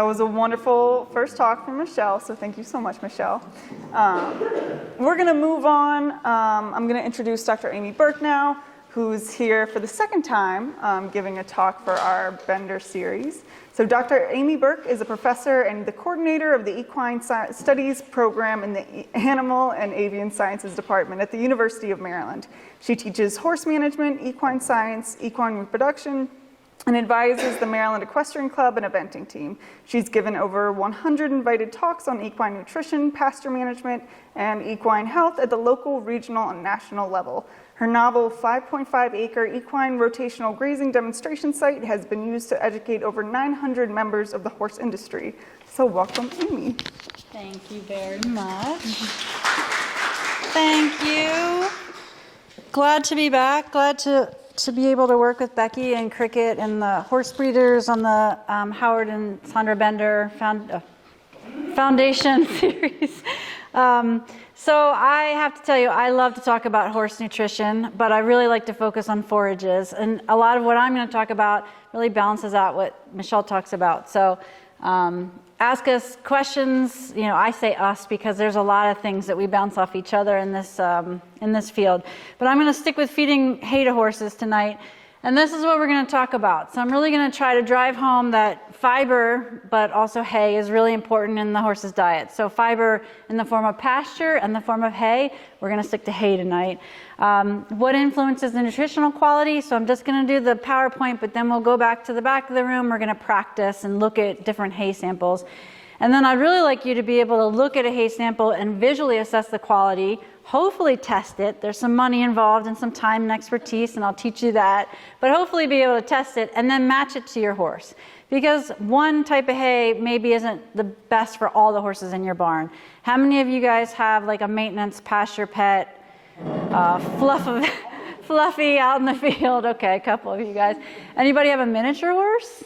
That was a wonderful first talk from Michelle, so thank you so much, Michelle. We're going to move on. I'm going to introduce Dr. Amy Burk now, who's here for the second time giving a talk for our Bender series. So Dr. Amy Burk is a professor and the coordinator of the Equine Studies program in the Animal and Avian Sciences Department at the University of Maryland. She teaches horse management, equine science, equine reproduction, and advises the Maryland Equestrian Club and eventing team. She's given over 100 invited talks on equine nutrition, pasture management, and equine health at the local, regional, and national level. Her novel 5.5-acre equine rotational grazing demonstration site has been used to educate over 900 members of the horse industry. So welcome, Amy. Thank you very much. Thank you. Glad to be back. Glad to be able to work with Becky and Cricket and the horse breeders on the Howard and Sondra Bender Foundation series. So I have to tell you, I love to talk about horse nutrition, but I really like to focus on forages. And a lot of what I'm going to talk about really balances out what Michelle talks about. So ask us questions. You know, I say us because there's a lot of things that we bounce off each other in this field. But I'm going to stick with feeding hay to horses tonight. And this is what we're going to talk about. So I'm really going to try to drive home that fiber, but also hay, is really important in the horse's diet. So fiber in the form of pasture and the form of hay. We're going to stick to hay tonight. What influences the nutritional quality? So I'm just going to do the PowerPoint, but then we'll go back to the back of the room. We're going to practice and look at different hay samples. And then I'd really like you to be able to look at a hay sample and visually assess the quality, hopefully test it. There's some money involved and some time and expertise, and I'll teach you that. But hopefully be able to test it and then match it to your horse. Because one type of hay maybe isn't the best for all the horses in your barn. How many of you guys have like a maintenance pasture pet, fluffy out in the field? Okay, a couple of you guys. Anybody have a miniature horse?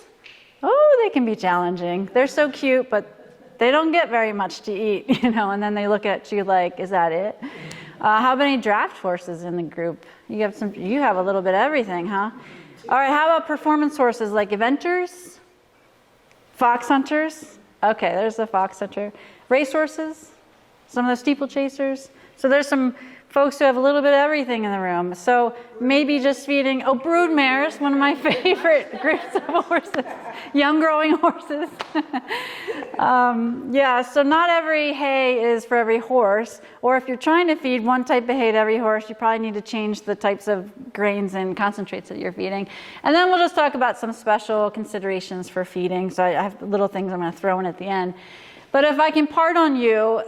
Oh, they can be challenging. They're so cute, but they don't get very much to eat, you know, and then they look at you like, is that it? How many draft horses in the group? You have a little bit of everything, huh? All right, how about performance horses like eventers? Fox hunters? Okay, there's the fox hunter. Race horses? Some of the steeplechasers? So there's some folks who have a little bit of everything in the room. So maybe just feeding, brood mares, one of my favorite groups of horses, young growing horses. Yeah, so not every hay is for every horse. Or if you're trying to feed one type of hay to every horse, you probably need to change the types of grains and concentrates that you're feeding. And then we'll just talk about some special considerations for feeding. So I have little things I'm going to throw in at the end. But if I can part on you,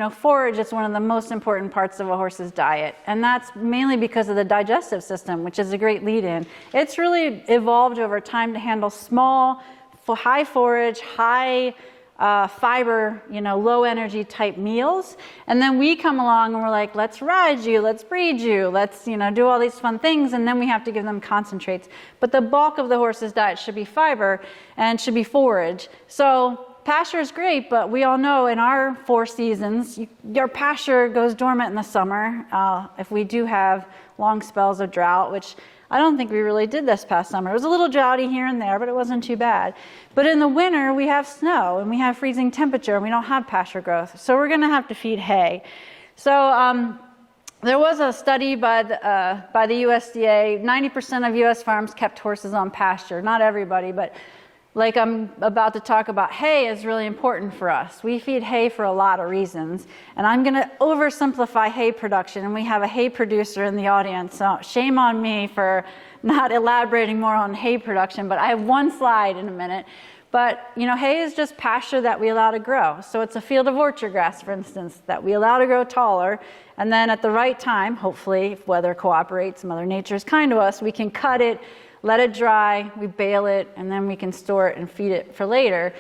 forage is one of the most important parts of a horse's diet. And that's mainly because of the digestive system, which is a great lead-in. It's really evolved over time to handle small, high forage, high fiber, low energy type meals. And then we come along and we're like, let's ride you, let's breed you, let's, do all these fun things. And then we have to give them concentrates. But the bulk of the horse's diet should be fiber and should be forage. So pasture is great, but we all know in our 4 seasons, your pasture goes dormant in the summer if we do have long spells of drought, which I don't think we really did this past summer. It was a little droughty here and there, but it wasn't too bad. But in the winter, we have snow and we have freezing temperature and we don't have pasture growth. So we're going to have to feed hay. So there was a study by the USDA. 90% of U.S. farms kept horses on pasture. Not everybody, but like I'm about to talk about, hay is really important for us. We feed hay for a lot of reasons. And I'm going to oversimplify hay production. And we have a hay producer in the audience. So shame on me for not elaborating more on hay production. But I have one slide in a minute. But, hay is just pasture that we allow to grow. So it's a field of orchard grass, for instance, that we allow to grow taller. And then at the right time, hopefully, if weather cooperates, Mother Nature is kind to us, we can cut it, let it dry, we bale it, and then we can store it and feed it for later.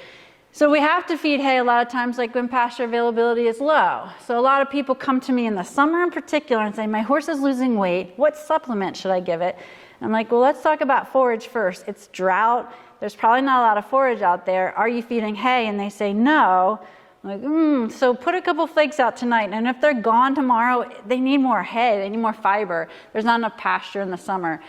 So we have to feed hay a lot of times like when pasture availability is low. So a lot of people come to me in the summer in particular and say, my horse is losing weight, what supplement should I give it? And I'm like, well, let's talk about forage first. It's drought, there's probably not a lot of forage out there. Are you feeding hay? And they say no. I'm like, so put a couple flakes out tonight, and if they're gone tomorrow, they need more hay, they need more fiber. There's not enough pasture in the summer.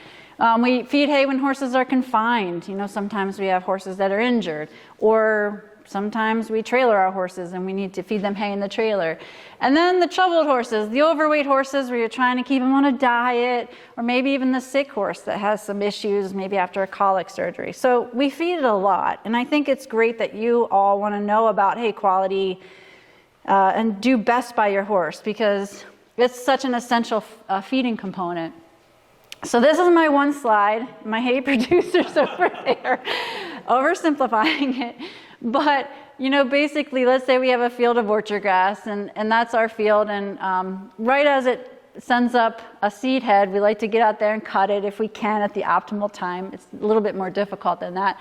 We feed hay when horses are confined. Sometimes we have horses that are injured, or sometimes we trailer our horses and we need to feed them hay in the trailer. And then the troubled horses, the overweight horses where you're trying to keep them on a diet, or maybe even the sick horse that has some issues, maybe after a colic surgery. So we feed it a lot. And I think it's great that you all want to know about hay quality and do best by your horse, because it's such an essential feeding component. So this is my one slide. My hay producer's over there, oversimplifying it. But, you know, basically, let's say we have a field of orchard grass, and that's our field. And right as it sends up a seed head, we like to get out there and cut it if we can at the optimal time. It's a little bit more difficult than that.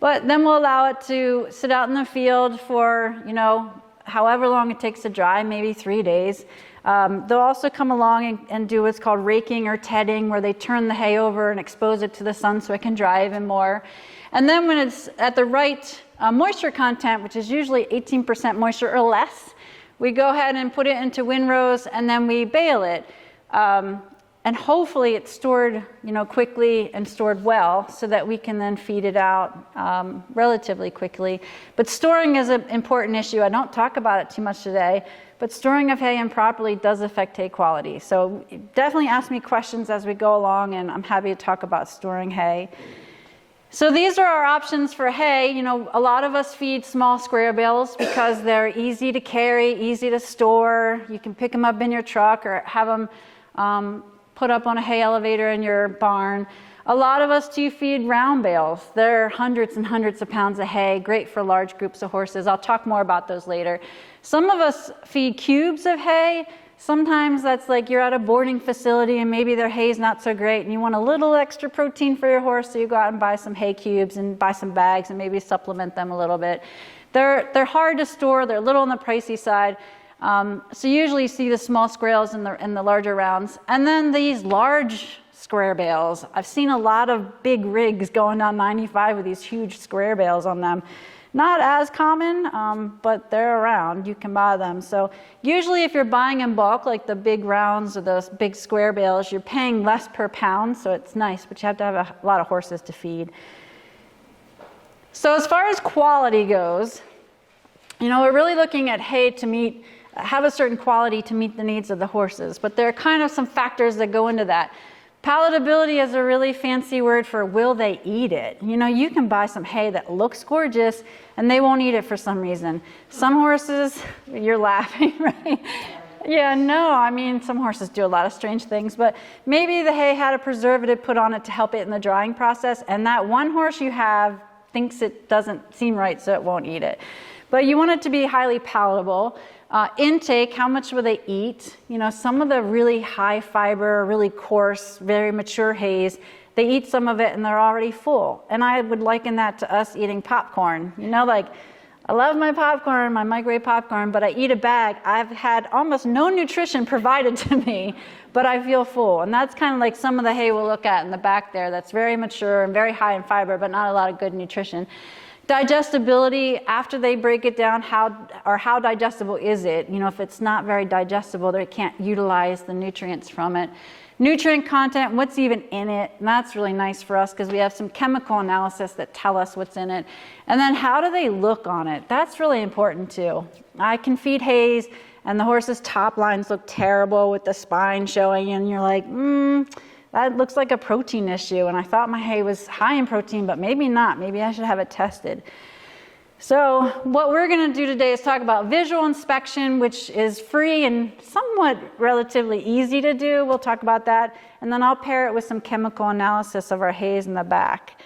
But then we'll allow it to sit out in the field for, you know, however long it takes to dry, maybe 3 days. They'll also come along and do what's called raking or tedding, where they turn the hay over and expose it to the sun so it can dry even more. And then when it's at the right moisture content, which is usually 18% moisture or less, we go ahead and put it into windrows, and then we bale it. And hopefully it's stored, you know, quickly and stored well, so that we can then feed it out relatively quickly. But storing is an important issue. I don't talk about it too much today, but storing of hay improperly does affect hay quality. So definitely ask me questions as we go along, and I'm happy to talk about storing hay. So these are our options for hay. You know, a lot of us feed small square bales because they're easy to carry, easy to store. You can pick them up in your truck or have them put up on a hay elevator in your barn. A lot of us do feed round bales. They're hundreds and hundreds of pounds of hay, great for large groups of horses. I'll talk more about those later. Some of us feed cubes of hay. Sometimes that's like you're at a boarding facility and maybe their hay's not so great and you want a little extra protein for your horse, so you go out and buy some hay cubes and buy some bags and maybe supplement them a little bit. They're hard to store. They're a little on the pricey side. So usually you see the small squirrels in the larger rounds. And then these large square bales. I've seen a lot of big rigs going down 95 with these huge square bales on them. Not as common, but they're around. You can buy them. So usually if you're buying in bulk, like the big rounds or those big square bales, you're paying less per pound, so it's nice, but you have to have a lot of horses to feed. So as far as quality goes, you know, we're really looking at hay to have a certain quality to meet the needs of the horses, but there are kind of some factors that go into that. Palatability is a really fancy word for will they eat it. You know, you can buy some hay that looks gorgeous and they won't eat it for some reason. Some horses, you're laughing, right? Yeah, no, I mean, some horses do a lot of strange things, but maybe the hay had a preservative put on it to help it in the drying process, and that one horse you have thinks it doesn't seem right, so it won't eat it. But you want it to be highly palatable. Intake, how much will they eat? You know, some of the really high fiber, really coarse, very mature hays, they eat some of it and they're already full. And I would liken that to us eating popcorn. You know, like, I love my popcorn, my microwave popcorn, but I eat a bag. I've had almost no nutrition provided to me, but I feel full. And that's kind of like some of the hay we'll look at in the back there that's very mature and very high in fiber, but not a lot of good nutrition. Digestibility, after they break it down, how digestible is it? You know, if it's not very digestible, they can't utilize the nutrients from it. Nutrient content, what's even in it? And that's really nice for us because we have some chemical analysis that tell us what's in it. And then how do they look on it? That's really important too. I can feed hays and the horse's top lines look terrible with the spine showing, and you're like, that looks like a protein issue, and I thought my hay was high in protein, but maybe not. Maybe I should have it tested. So what we're going to do today is talk about visual inspection, which is free and somewhat relatively easy to do. We'll talk about that, and then I'll pair it with some chemical analysis of our hays in the back.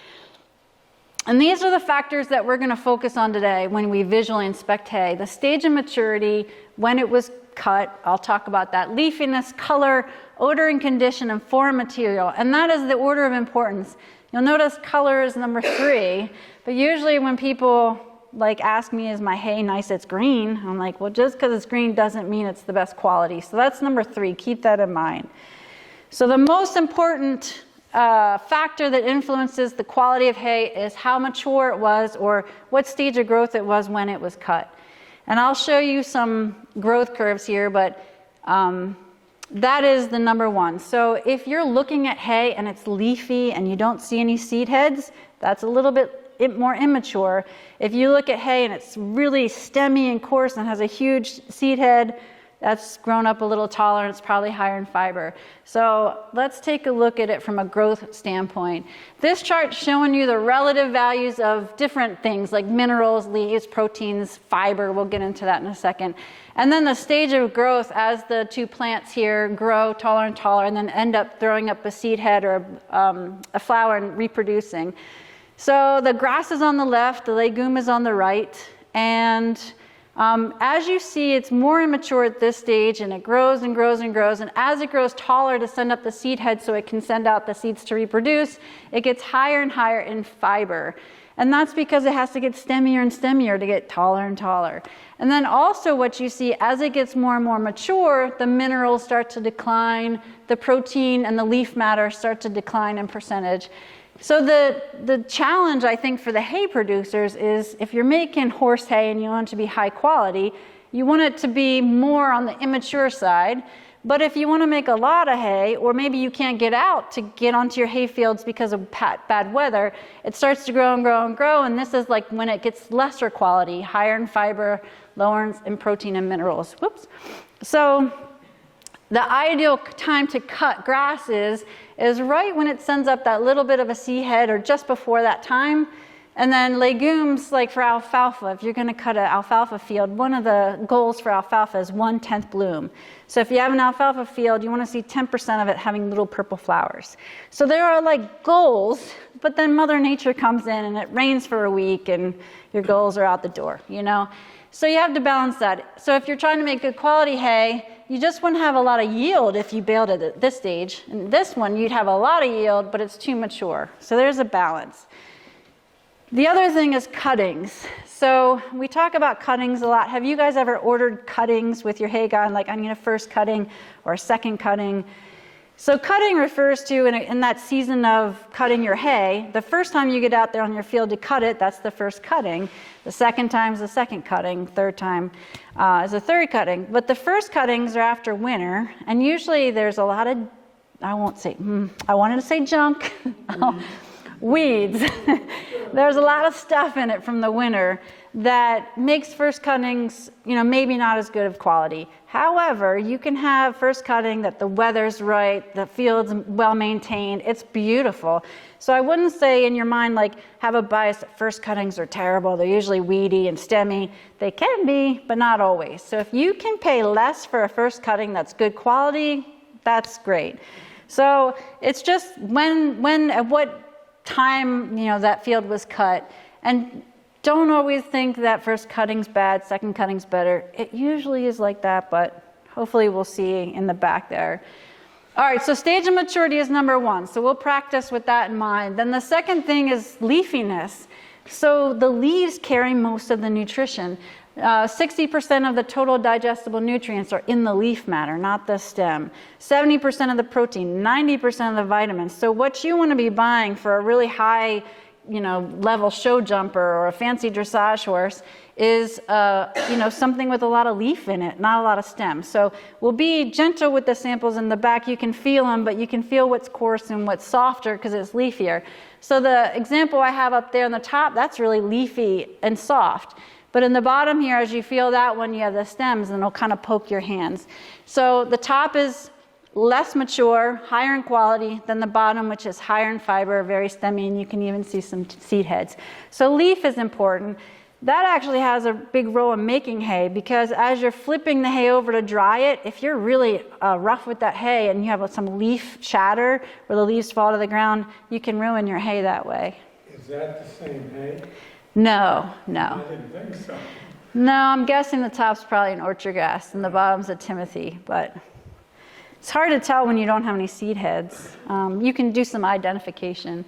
And these are the factors that we're going to focus on today when we visually inspect hay. The stage of maturity, when it was cut, I'll talk about that. Leafiness, color, odor and condition, and foreign material. And that is the order of importance. You'll notice color is number 3, but usually when people ask me, is my hay nice, it's green? I'm like, well, just because it's green doesn't mean it's the best quality. So that's number 3, keep that in mind. So the most important factor that influences the quality of hay is how mature it was or what stage of growth it was when it was cut. And I'll show you some growth curves here, but that is the number 1. So if you're looking at hay and it's leafy and you don't see any seed heads, that's a little bit more immature. If you look at hay and it's really stemmy and coarse and has a huge seed head, that's grown up a little taller and it's probably higher in fiber. So let's take a look at it from a growth standpoint. This chart's showing you the relative values of different things like minerals, leaves, proteins, fiber. We'll get into that in a second. And then the stage of growth as the two plants here grow taller and taller and then end up throwing up a seed head or a flower and reproducing. So the grass is on the left, the legume is on the right, and as you see, it's more immature at this stage, and it grows and grows and grows. And as it grows taller to send up the seed head so it can send out the seeds to reproduce, it gets higher and higher in fiber. And that's because it has to get stemmier and stemmier to get taller and taller. And then also what you see, as it gets more and more mature, the minerals start to decline, the protein and the leaf matter start to decline in percentage. So the challenge, I think, for the hay producers is if you're making horse hay and you want it to be high quality, you want it to be more on the immature side. But if you want to make a lot of hay, or maybe you can't get out to get onto your hay fields because of bad weather, it starts to grow and grow and grow. And this is like when it gets lesser quality, higher in fiber, lower in protein and minerals. Whoops. So the ideal time to cut grass is right when it sends up that little bit of a seed head or just before that time. And then legumes, like for alfalfa, if you're going to cut an alfalfa field, one of the goals for alfalfa is 1/10 bloom. So if you have an alfalfa field, you want to see 10% of it having little purple flowers. So there are like goals, but then Mother Nature comes in and it rains for a week and your goals are out the door, you know? So you have to balance that. So if you're trying to make good quality hay, you just wouldn't have a lot of yield if you baled it at this stage. And this one, you'd have a lot of yield, but it's too mature. So there's a balance. The other thing is cuttings. So we talk about cuttings a lot. Have you guys ever ordered cuttings with your hay gun? Like, I need a first cutting or a second cutting. So cutting refers to, in that season of cutting your hay, the first time you get out there on your field to cut it, that's the first cutting. The second time is the second cutting. Third time is the third cutting. But the first cuttings are after winter, and usually there's a lot of, I wanted to say junk, weeds. There's a lot of stuff in it from the winter that makes first cuttings, maybe not as good of quality. However, you can have first cutting that the weather's right, the field's well maintained, it's beautiful. So I wouldn't say in your mind, like, have a bias that first cuttings are terrible, they're usually weedy and stemmy. They can be, but not always. So if you can pay less for a first cutting that's good quality, that's great. So it's just at what time, that field was cut. And don't always think that first cutting's bad, second cutting's better. It usually is like that, but hopefully we'll see in the back there. All right, so stage of maturity is number one. So we'll practice with that in mind. Then the second thing is leafiness. So the leaves carry most of the nutrition. 60% of the total digestible nutrients are in the leaf matter, not the stem. 70% of the protein, 90% of the vitamins. So what you want to be buying for a really high level show jumper or a fancy dressage horse is, something with a lot of leaf in it, not a lot of stem. So we'll be gentle with the samples in the back. You can feel them, but you can feel what's coarse and what's softer because it's leafier. So the example I have up there on the top, that's really leafy and soft. But in the bottom here, as you feel that one, you have the stems and it'll kind of poke your hands. So the top is less mature, higher in quality than the bottom, which is higher in fiber, very stemmy, and you can even see some seed heads. So leaf is important. That actually has a big role in making hay because as you're flipping the hay over to dry it, if you're really rough with that hay and you have some leaf shatter where the leaves fall to the ground, you can ruin your hay that way. Is that the same hay? No. I didn't think so. No, I'm guessing the top's probably an orchard grass and the bottom's a timothy, but it's hard to tell when you don't have any seed heads. You can do some identification.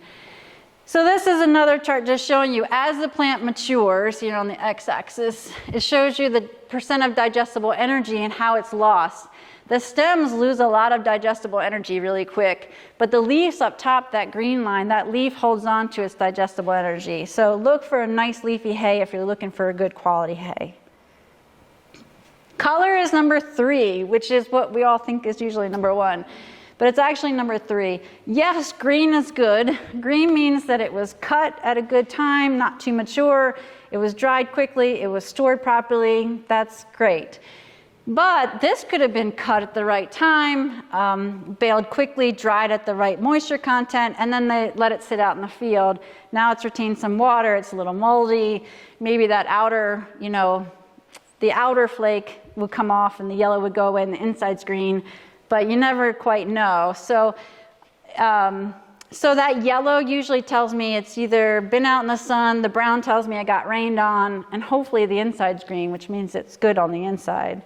So this is another chart just showing you as the plant matures, on the x-axis, it shows you the percent of digestible energy and how it's lost. The stems lose a lot of digestible energy really quick, but the leaves up top, that green line, that leaf holds on to its digestible energy. So look for a nice leafy hay if you're looking for a good quality hay. Color is number 3, which is what we all think is usually number 1. but it's actually number 3. Yes, green is good. Green means that it was cut at a good time, not too mature. It was dried quickly. It was stored properly. That's great. But this could have been cut at the right time, baled quickly, dried at the right moisture content, and then they let it sit out in the field. Now it's retained some water, it's a little moldy. Maybe that outer, the outer flake would come off and the yellow would go away and the inside's green, but you never quite know. So that yellow usually tells me it's either been out in the sun, the brown tells me it got rained on, and hopefully the inside's green, which means it's good on the inside.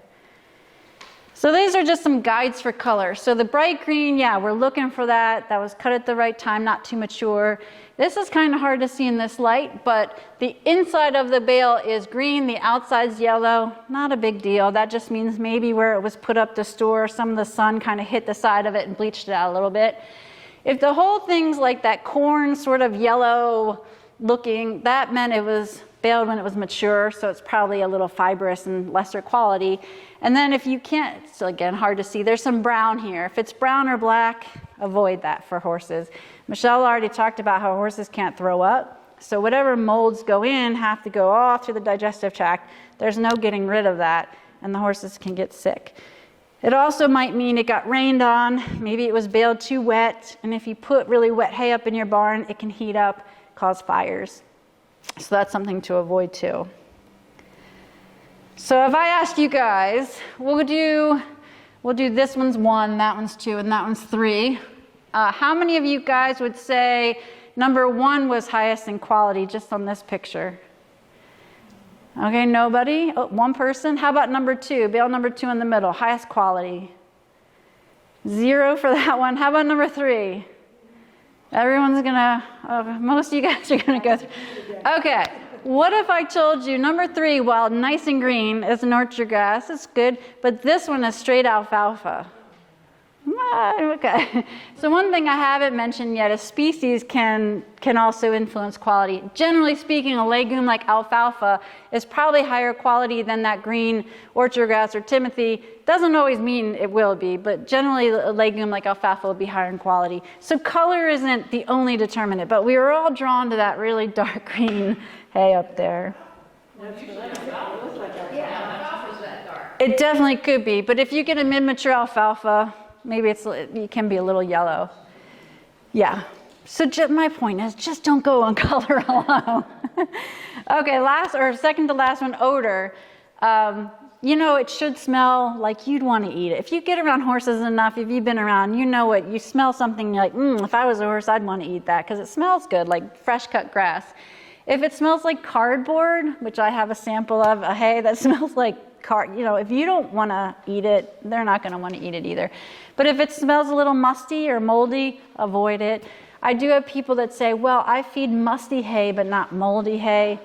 So these are just some guides for color. So the bright green, yeah, we're looking for that. That was cut at the right time, not too mature. This is kind of hard to see in this light, but the inside of the bale is green, the outside's yellow. Not a big deal. That just means maybe where it was put up to store, some of the sun kind of hit the side of it and bleached it out a little bit. If the whole thing's like that corn sort of yellow looking, that meant it was baled when it was mature, so it's probably a little fibrous and lesser quality. And then if you can't, it's again hard to see, there's some brown here. If it's brown or black, avoid that for horses. Michelle already talked about how horses can't throw up, so whatever molds go in have to go all through the digestive tract. There's no getting rid of that, and the horses can get sick. It also might mean it got rained on, maybe it was baled too wet, and if you put really wet hay up in your barn, it can heat up, cause fires. So that's something to avoid too. So if I ask you guys, we'll do this one's 1, that one's 2, and that one's 3. How many of you guys would say number 1 was highest in quality just on this picture? Okay, nobody? Oh, 1 person. How about number 2? Bale number 2 in the middle, highest quality. 0 for that one. How about number 3? Everyone's gonna, most of you guys are gonna go through. Okay, what if I told you number 3, while nice and green, is an orchard grass, it's good, but this one is straight alfalfa. Okay, so one thing I haven't mentioned yet is species can also influence quality. Generally speaking, a legume like alfalfa is probably higher quality than that green orchard grass or timothy. Doesn't always mean it will be, but generally a legume like alfalfa will be higher in quality. So color isn't the only determinant, but we were all drawn to that really dark green hay up there. It definitely could be, but if you get a mid-mature alfalfa, maybe it can be a little yellow. Yeah. So my point is, just don't go on color alone. Okay, second to last one, odor. It should smell like you'd want to eat it. If you get around horses enough, if you've been around, you know it. You smell something, you're like, if I was a horse, I'd want to eat that because it smells good, like fresh cut grass. If it smells like cardboard, which I have a sample of, a hay that smells like if you don't want to eat it, they're not going to want to eat it either. But if it smells a little musty or moldy, avoid it. I do have people that say, well, I feed musty hay, but not moldy hay.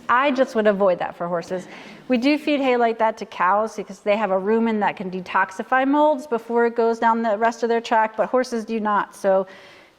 I just would avoid that for horses. We do feed hay like that to cows because they have a rumen that can detoxify molds before it goes down the rest of their tract, but horses do not. So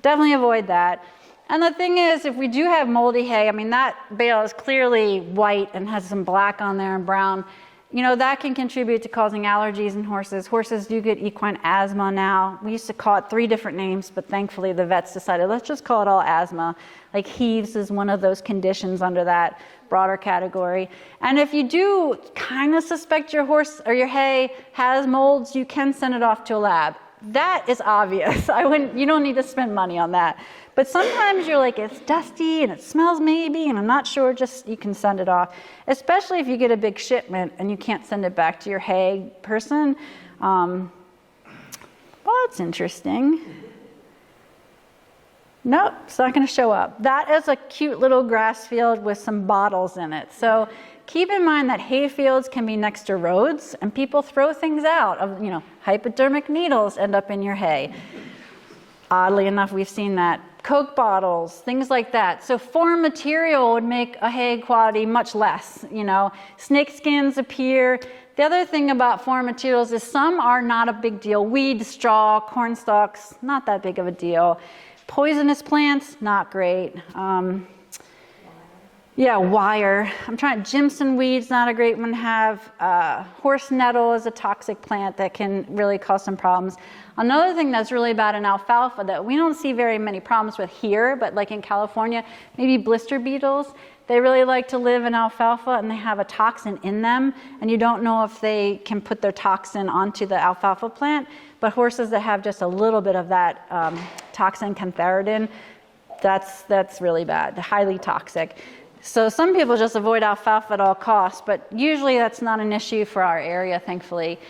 definitely avoid that. And the thing is, if we do have moldy hay, that bale is clearly white and has some black on there and brown. That can contribute to causing allergies in horses. Horses do get equine asthma now. We used to call it 3 different names, but thankfully the vets decided, let's just call it all asthma. Like Heaves is one of those conditions under that broader category. And if you do kind of suspect your horse or your hay has molds, you can send it off to a lab. That is obvious. You don't need to spend money on that. But sometimes you're like, it's dusty and it smells maybe, and I'm not sure, you can send it off. Especially if you get a big shipment and you can't send it back to your hay person. Well, that's interesting. Nope, it's not going to show up. That is a cute little grass field with some bottles in it. So keep in mind that hay fields can be next to roads, and people throw things out. Hypodermic needles end up in your hay. Oddly enough, we've seen that. Coke bottles, things like that. So foreign material would make a hay quality much less. Snake skins appear. The other thing about foreign materials is some are not a big deal. Weed, straw, corn stalks, not that big of a deal. Poisonous plants, not great. Yeah, wire. I'm trying, Jimson weed's not a great one to have. Horse nettle is a toxic plant that can really cause some problems. Another thing that's really bad in alfalfa that we don't see very many problems with here, but like in California, maybe blister beetles. They really like to live in alfalfa and they have a toxin in them, and you don't know if they can put their toxin onto the alfalfa plant, but horses that have just a little bit of that toxin, cantharidin, that's really bad, highly toxic. So some people just avoid alfalfa at all costs, but usually that's not an issue for our area, thankfully.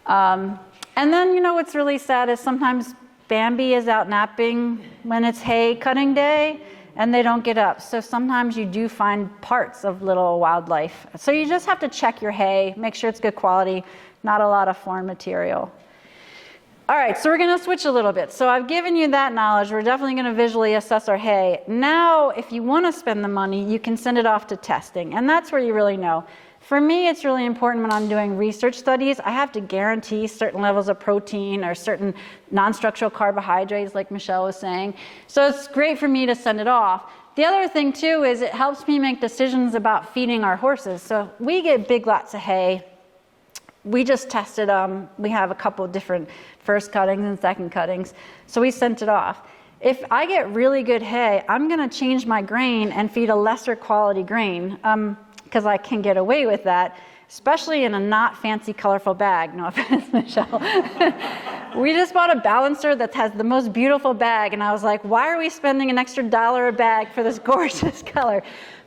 And then, you know, what's really sad is sometimes Bambi is out napping when it's hay cutting day and they don't get up. So sometimes you do find parts of little wildlife. So you just have to check your hay, make sure it's good quality, not a lot of foreign material. All right, so we're going to switch a little bit. So I've given you that knowledge. We're definitely going to visually assess our hay. Now, if you want to spend the money, you can send it off to testing, and that's where you really know. For me, it's really important when I'm doing research studies. I have to guarantee certain levels of protein or certain non-structural carbohydrates, like Michelle was saying. So it's great for me to send it off. The other thing, too, is it helps me make decisions about feeding our horses. So we get big lots of hay. We just tested, we have a couple of different first cuttings and second cuttings, so we sent it off. If I get really good hay, I'm gonna change my grain and feed a lesser quality grain, because I can get away with that, especially in a not fancy, colorful bag. No offense, Michelle. We just bought a balancer that has the most beautiful bag, and I was like, why are we spending an extra $1 a bag for this gorgeous color?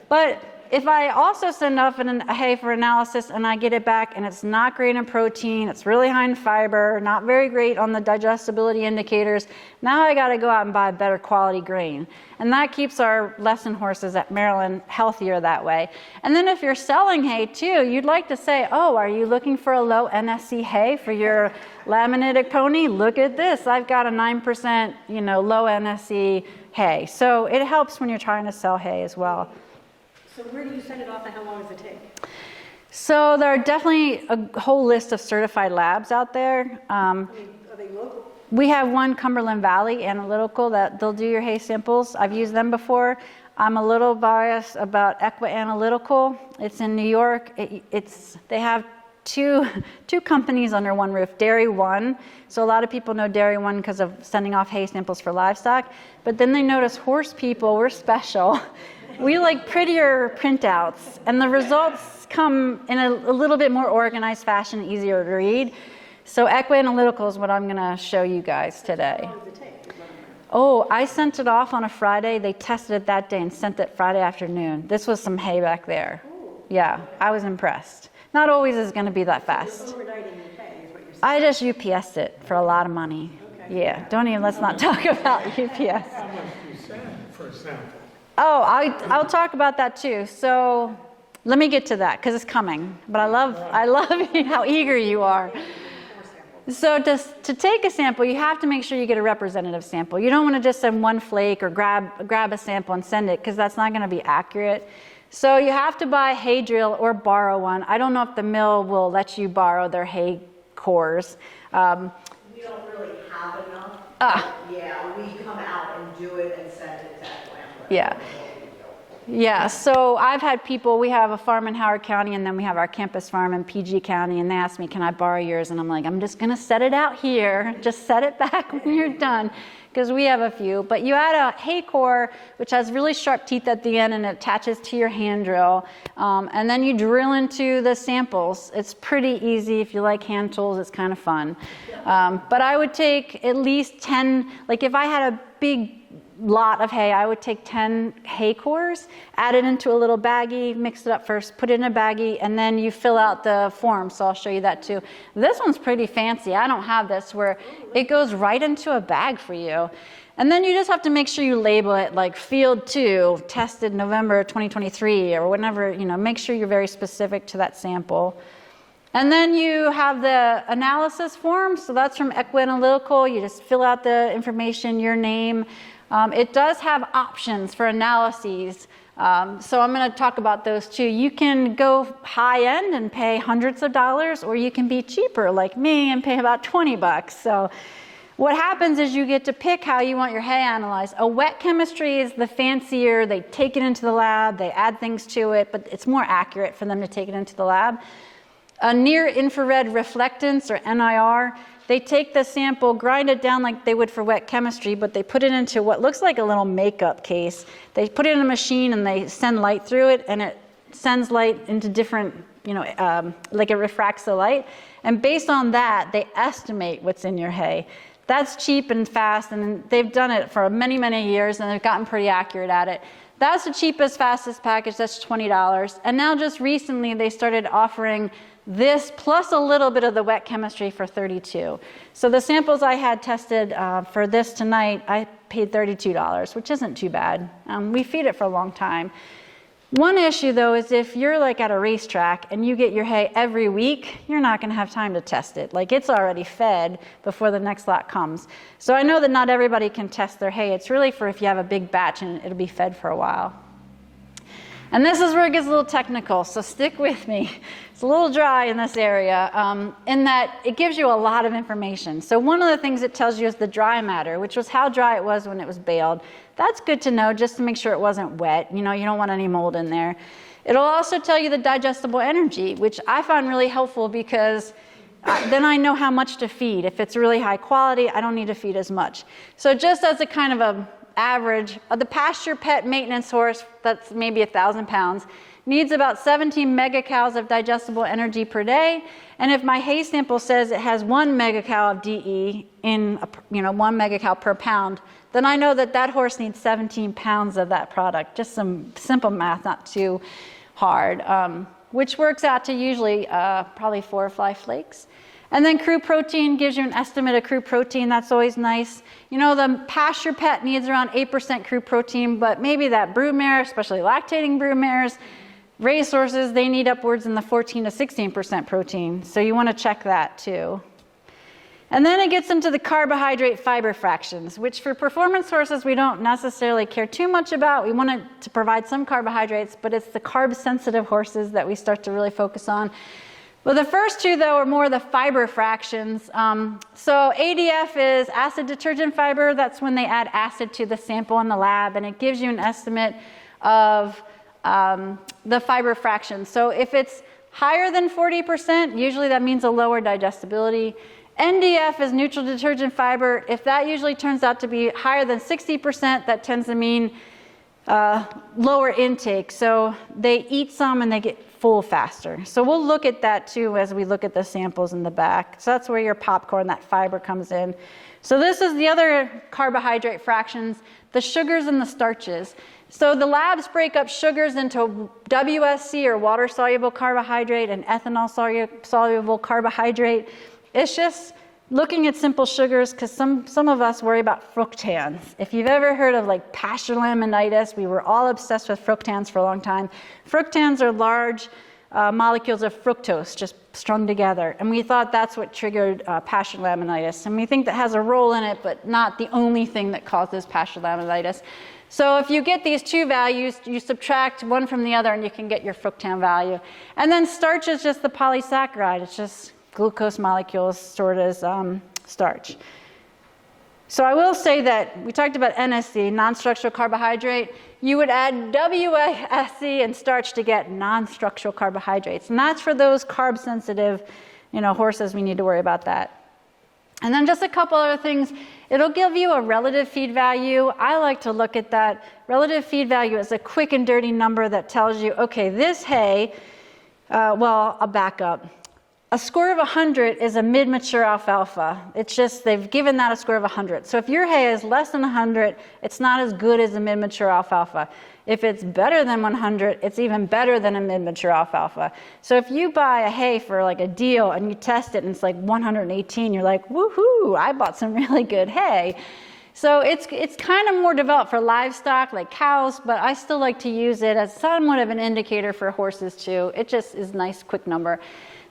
But if I also send off a hay for analysis and I get it back and it's not great in protein, it's really high in fiber, not very great on the digestibility indicators, now I got to go out and buy a better quality grain. And that keeps our lesson horses at Maryland healthier that way. And then if you're selling hay too, you'd like to say, oh, are you looking for a low NSC hay for your laminitic pony? Look at this. I've got a 9%, low NSC hay. So it helps when you're trying to sell hay as well. So where do you send it off and how long does it take? So there are definitely a whole list of certified labs out there. Are they local? We have one, Cumberland Valley Analytical, that they'll do your hay samples. I've used them before. I'm a little biased about Equine Analytical. It's in New York. They have two companies under one roof, Dairy One. So a lot of people know Dairy One because of sending off hay samples for livestock. But then they notice horse people, we're special. We like prettier printouts, and the results come in a little bit more organized fashion, easier to read. So Equine Analytical is what I'm going to show you guys today. How long does it take? Oh, I sent it off on a Friday. They tested it that day and sent it Friday afternoon. This was some hay back there. Yeah, I was impressed. Not always is going to be that fast. Overnighting the hay is what you're saying. I just UPS'd it for a lot of money. Okay. Yeah, let's not talk about UPS. How much do you send for a sample? Oh, I'll talk about that too. So let me get to that because it's coming. But I love how eager you are. So to take a sample, you have to make sure you get a representative sample. You don't want to just send one flake or grab a sample and send it because that's not going to be accurate. So you have to buy a hay drill or borrow one. I don't know if the mill will let you borrow their hay cores. We don't really have enough. Yeah, we come out and do it and send it to Atlanta. Yeah, so I've had people, we have a farm in Howard County and then we have our campus farm in PG County, and they ask me, can I borrow yours? And I'm like, I'm just going to set it out here. Just set it back when you're done, because we have a few. But you add a hay core, which has really sharp teeth at the end and it attaches to your hand drill. And then you drill into the samples. It's pretty easy. If you like hand tools, it's kind of fun. But I would take at least 10, like if I had a big lot of hay, I would take 10 hay cores, add it into a little baggie, mix it up first, put it in a baggie, and then you fill out the form. So I'll show you that too. This one's pretty fancy. I don't have this, where it goes right into a bag for you. And then you just have to make sure you label it like field 2, tested November 2023 or whenever, make sure you're very specific to that sample. And then you have the analysis form. So that's from Equine Analytical. You just fill out the information, your name. It does have options for analyses, so I'm going to talk about those too. You can go high end and pay hundreds of dollars, or you can be cheaper like me and pay about $20. So What happens is you get to pick how you want your hay analyzed. A wet chemistry is the fancier. They take it into the lab, they add things to it, but it's more accurate for them to take it into the lab. A near infrared reflectance, or NIR, they take the sample, grind it down like they would for wet chemistry, but they put it into what looks like a little makeup case. They put it in a machine and they send light through it, and it sends light into different, like it refracts the light. And based on that, they estimate what's in your hay. That's cheap and fast, and they've done it for many, many years, and they've gotten pretty accurate at it. That's the cheapest, fastest package. That's $20. And now just recently, they started offering this plus a little bit of the wet chemistry for $32. So the samples I had tested for this tonight, I paid $32, which isn't too bad. We feed it for a long time. One issue though is if you're like at a racetrack and you get your hay every week, you're not going to have time to test it. Like it's already fed before the next lot comes. So I know that not everybody can test their hay. It's really for if you have a big batch and it'll be fed for a while. And this is where it gets a little technical, so stick with me. It's a little dry in this area in that it gives you a lot of information. So one of the things it tells you is the dry matter, which was how dry it was when it was baled. That's good to know just to make sure it wasn't wet. You don't want any mold in there. It'll also tell you the digestible energy, which I find really helpful because then I know how much to feed. If it's really high quality, I don't need to feed as much. So just as a kind of a average, the pasture pet maintenance horse, that's maybe 1,000 pounds, needs about 17 megacals of digestible energy per day. And if my hay sample says it has 1 megacal of DE in, 1 megacal per pound, then I know that that horse needs 17 pounds of that product. Just some simple math, not too hard, which works out to usually probably 4 or 5 flakes. And then crude protein gives you an estimate of crude protein. That's always nice. The pasture pet needs around 8% crude protein, but maybe that broodmare, especially lactating broodmares, racehorses, they need upwards in the 14 to 16% protein. So you want to check that too. And then it gets into the carbohydrate fiber fractions, which for performance horses we don't necessarily care too much about. We want it to provide some carbohydrates, but it's the carb-sensitive horses that we start to really focus on. Well, the first two, though, are more the fiber fractions. So ADF is acid detergent fiber. That's when they add acid to the sample in the lab, and it gives you an estimate of the fiber fraction. So if it's higher than 40%, usually that means a lower digestibility. NDF is neutral detergent fiber. If that usually turns out to be higher than 60%, that tends to mean lower intake. So they eat some and they get full faster. So we'll look at that too as we look at the samples in the back. So that's where your popcorn, that fiber comes in. So this is the other carbohydrate fractions, the sugars and the starches. So the labs break up sugars into WSC, or water-soluble carbohydrate, and ethanol-soluble carbohydrate. It's just looking at simple sugars, because some of us worry about fructans. If you've ever heard of like pasture laminitis, we were all obsessed with fructans for a long time. Fructans are large molecules of fructose just strung together, and we thought that's what triggered pasture laminitis. And we think that has a role in it, but not the only thing that causes pasture laminitis. So if you get these two values, you subtract one from the other and you can get your fructan value. And then starch is just the polysaccharide. It's just glucose molecules stored as starch. So I will say that we talked about NSC, non-structural carbohydrate. You would add WSC and starch to get non-structural carbohydrates. And that's for those carb-sensitive, horses. We need to worry about that. And then just a couple other things. It'll give you a relative feed value. I like to look at that. Relative feed value is a quick and dirty number that tells you, okay, this hay, I'll back up. A score of 100 is a mid-mature alfalfa. It's just they've given that a score of 100. So if your hay is less than 100, it's not as good as a mid-mature alfalfa. If it's better than 100, it's even better than a mid-mature alfalfa. So if you buy a hay for like a deal and you test it and it's like 118, you're like, woohoo, I bought some really good hay. So it's kind of more developed for livestock like cows, but I still like to use it as somewhat of an indicator for horses too. It just is a nice quick number.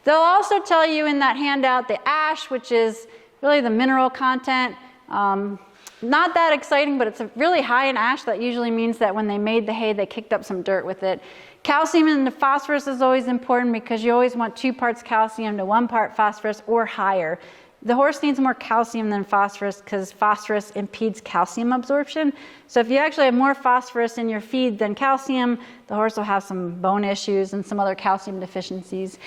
They'll also tell you in that handout the ash, which is really the mineral content. Not that exciting, but it's really high in ash. That usually means that when they made the hay, they kicked up some dirt with it. Calcium and phosphorus is always important because you always want 2 parts calcium to 1 part phosphorus or higher. the horse needs more calcium than phosphorus because phosphorus impedes calcium absorption. So if you actually have more phosphorus in your feed than calcium, the horse will have some bone issues and some other calcium deficiencies.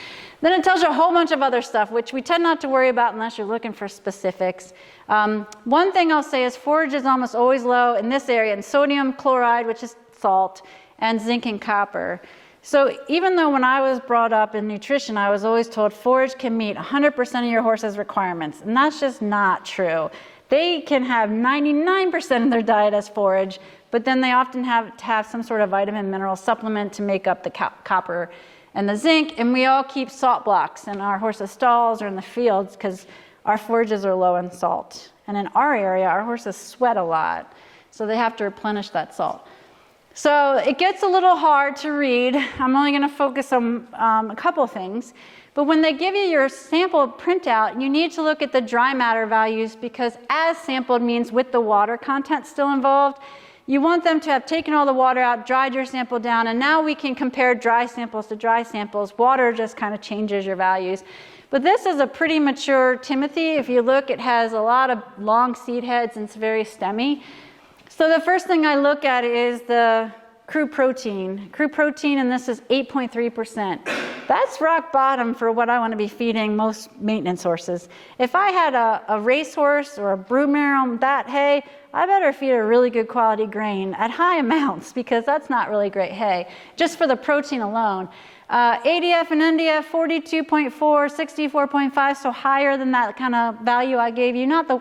Then it tells you a whole bunch of other stuff, which we tend not to worry about unless you're looking for specifics. One thing I'll say is forage is almost always low in this area in sodium chloride, which is salt, and zinc and copper. So even though when I was brought up in nutrition, I was always told forage can meet 100% of your horse's requirements, and that's just not true. They can have 99% of their diet as forage, but then they often have to have some sort of vitamin mineral supplement to make up the copper and the zinc, and we all keep salt blocks in our horses' stalls or in the fields because our forages are low in salt. And in our area, our horses sweat a lot, so they have to replenish that salt. So it gets a little hard to read. I'm only going to focus on a couple things. But when they give you your sample printout, you need to look at the dry matter values because as sampled means with the water content still involved. You want them to have taken all the water out, dried your sample down, and now we can compare dry samples to dry samples. Water just kind of changes your values. But this is a pretty mature Timothy. If you look, it has a lot of long seed heads and it's very stemmy. So the first thing I look at is the crude protein. Crude protein, and this is 8.3%. That's rock bottom for what I want to be feeding most maintenance horses. If I had a racehorse or a broodmare on that hay, I better feed a really good quality grain at high amounts because that's not really great hay, just for the protein alone. ADF and NDF, 42.4, 64.5, so higher than that kind of value I gave you, not the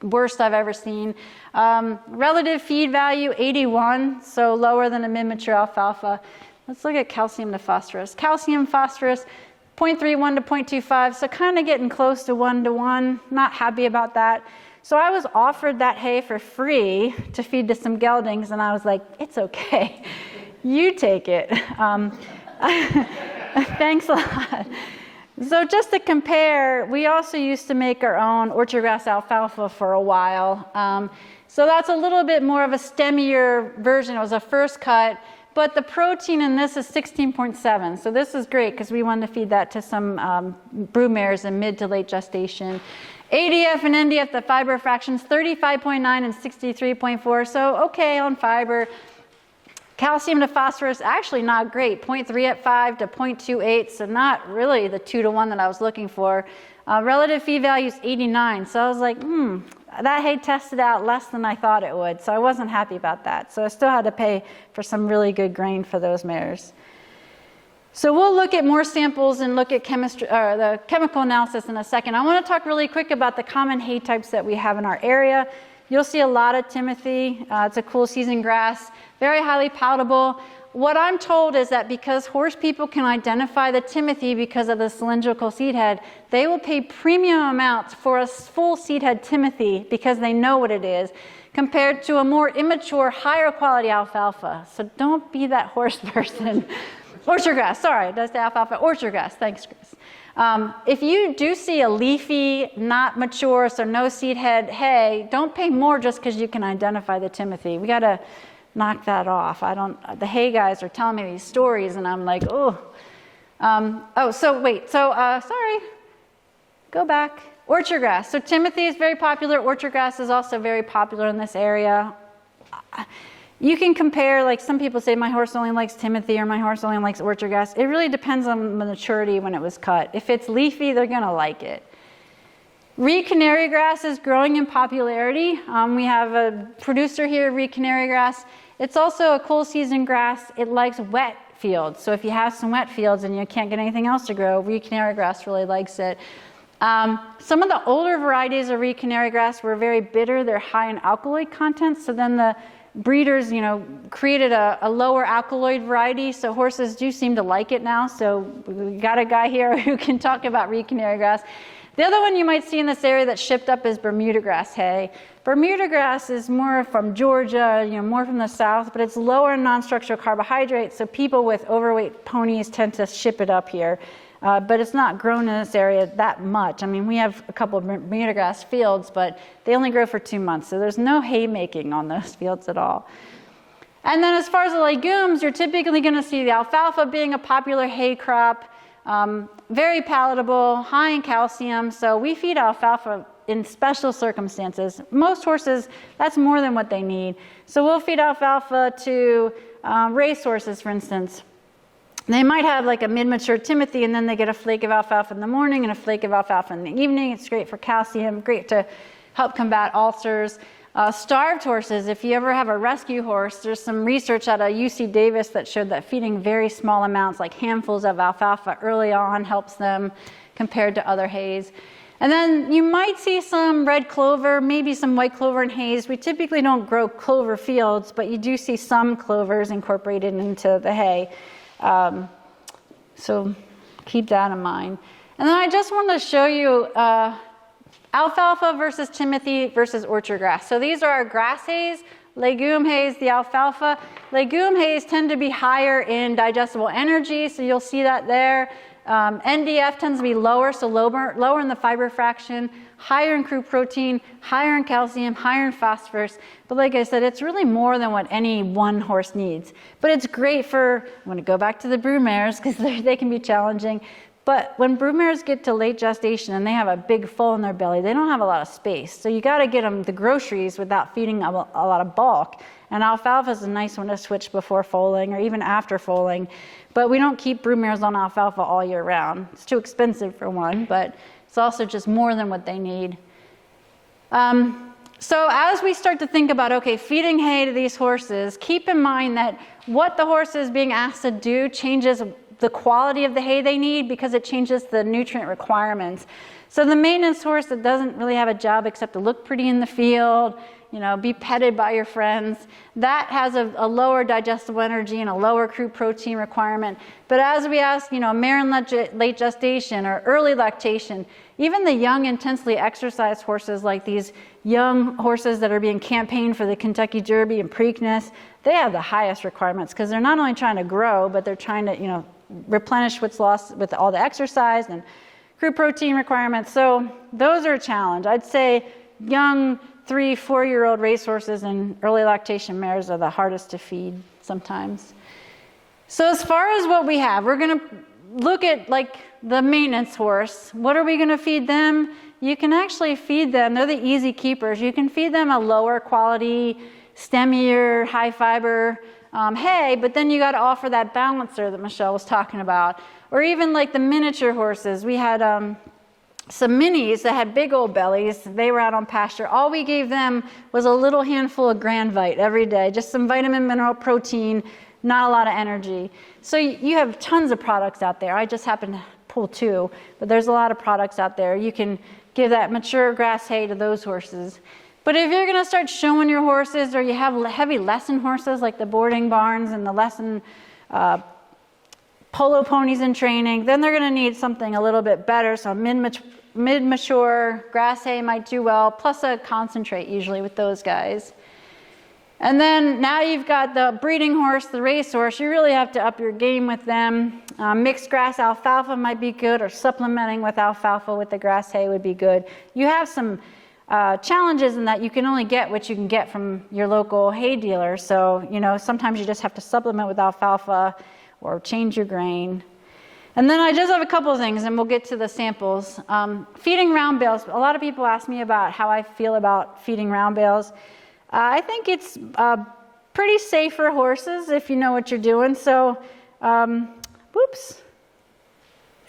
worst I've ever seen. Relative feed value, 81, so lower than a mid-mature alfalfa. Let's look at calcium to phosphorus. Calcium, phosphorus, 0.31 to 0.25, so kind of getting close to 1 to 1. Not happy about that. So I was offered that hay for free to feed to some geldings, and I was like, it's okay. You take it. Thanks a lot. So just to compare, we also used to make our own orchard grass alfalfa for a while. So that's a little bit more of a stemmier version. It was a first cut, but the protein in this is 16.7. So this is great because we wanted to feed that to some broodmares in mid to late gestation. ADF and NDF, the fiber fractions, 35.9 and 63.4. So okay on fiber. Calcium to phosphorus, actually not great, 0.3 at 5 to 0.28, so not really the 2 to 1 that I was looking for. Relative feed value is 89, so I was like, that hay tested out less than I thought it would, so I wasn't happy about that. So I still had to pay for some really good grain for those mares. So we'll look at more samples and look at chemistry, or the chemical analysis in a second. I want to talk really quick about the common hay types that we have in our area. You'll see a lot of Timothy. It's a cool season grass, very highly palatable. What I'm told is that because horse people can identify the Timothy because of the cylindrical seed head, they will pay premium amounts for a full seed head Timothy because they know what it is, compared to a more immature, higher quality alfalfa. So don't be that horse person. Orchard grass, sorry, that's the alfalfa. Orchard grass, thanks, Chris. If you do see a leafy, not mature, so no seed head hay, don't pay more just because you can identify the Timothy. We got to knock that off. The hay guys are telling me these stories, and I'm like, sorry. Go back. Orchard grass. So Timothy is very popular. Orchard grass is also very popular in this area. You can compare, like some people say, my horse only likes Timothy or my horse only likes orchard grass. It really depends on the maturity when it was cut. If it's leafy, they're going to like it. Reed canary grass is growing in popularity. We have a producer here, Reed canary grass. It's also a cool season grass. It likes wet fields. So if you have some wet fields and you can't get anything else to grow, Reed canary grass really likes it. Some of the older varieties of Reed canary grass were very bitter. They're high in alkaloid content. So then the breeders, created a lower alkaloid variety, so horses do seem to like it now. So we got a guy here who can talk about Reed canary grass. The other one you might see in this area that's shipped up is Bermuda grass hay. Bermuda grass is more from Georgia, more from the south, but it's lower in non-structural carbohydrates, so people with overweight ponies tend to ship it up here. But it's not grown in this area that much. I mean, we have a couple of Bermuda grass fields, but they only grow for 2 months, so there's no hay making on those fields at all. And then as far as the legumes, you're typically going to see the alfalfa being a popular hay crop. very palatable, high in calcium. So we feed alfalfa in special circumstances. Most horses, that's more than what they need. So we'll feed alfalfa to race horses, for instance. They might have like a mid-mature Timothy, and then they get a flake of alfalfa in the morning and a flake of alfalfa in the evening. It's great for calcium, great to help combat ulcers. Starved horses, if you ever have a rescue horse, there's some research out of UC Davis that showed that feeding very small amounts, like handfuls of alfalfa early on, helps them compared to other hays. And then you might see some red clover, maybe some white clover in hays. We typically don't grow clover fields, but you do see some clovers incorporated into the hay. So keep that in mind. And then I just want to show you alfalfa versus Timothy versus orchard grass. So these are our grass hays, legume hays, the alfalfa. Legume hays tend to be higher in digestible energy, so you'll see that there. NDF tends to be lower, so lower in the fiber fraction, higher in crude protein, higher in calcium, higher in phosphorus. But like I said, it's really more than what any one horse needs. But it's great for, I'm going to go back to the broodmares because they can be challenging. But when broodmares get to late gestation and they have a big foal in their belly, they don't have a lot of space. So you got to get them the groceries without feeding them a lot of bulk. And alfalfa is a nice one to switch before foaling or even after foaling. But we don't keep broodmares on alfalfa all year round. It's too expensive for one, but it's also just more than what they need. So as we start to think about, okay, feeding hay to these horses, keep in mind that what the horse is being asked to do changes the quality of the hay they need because it changes the nutrient requirements. So the maintenance horse that doesn't really have a job except to look pretty in the field, you know, be petted by your friends, that has a lower digestible energy and a lower crude protein requirement. But as we ask, you know, mare in late gestation or early lactation, even the young intensely exercised horses like these young horses that are being campaigned for the Kentucky Derby and Preakness, they have the highest requirements because they're not only trying to grow, but they're trying to, you know, replenish what's lost with all the exercise and crude protein requirements. So those are a challenge. I'd say young 3-4-year-old racehorses and early lactation mares are the hardest to feed sometimes. So as far as what we have, we're going to look at like the maintenance horse. What are we going to feed them? You can actually feed them, they're the easy keepers. You can feed them a lower quality, stemmier, high fiber hay, but then you got to offer that balancer that Michelle was talking about. Or even like the miniature horses. We had some minis that had big old bellies. They were out on pasture. All we gave them was a little handful of Grand Vite every day, just some vitamin, mineral, protein, not a lot of energy. So you have tons of products out there. I just happen to pull 2, but there's a lot of products out there. You can give that mature grass hay to those horses. But if you're going to start showing your horses, or you have heavy lesson horses like the boarding barns and the lesson polo ponies in training, then they're going to need something a little bit better. So mid-mature grass hay might do well, plus a concentrate usually with those guys. And then now you've got the breeding horse, the racehorse. You really have to up your game with them. Mixed grass alfalfa might be good, or supplementing with alfalfa with the grass hay would be good. You have some challenges in that you can only get what you can get from your local hay dealer. So, you know, sometimes you just have to supplement with alfalfa or change your grain. And then I just have a couple of things, and we'll get to the samples. Feeding round bales. A lot of people ask me about how I feel about feeding round bales. I think it's pretty safe for horses if you know what you're doing. So, whoops.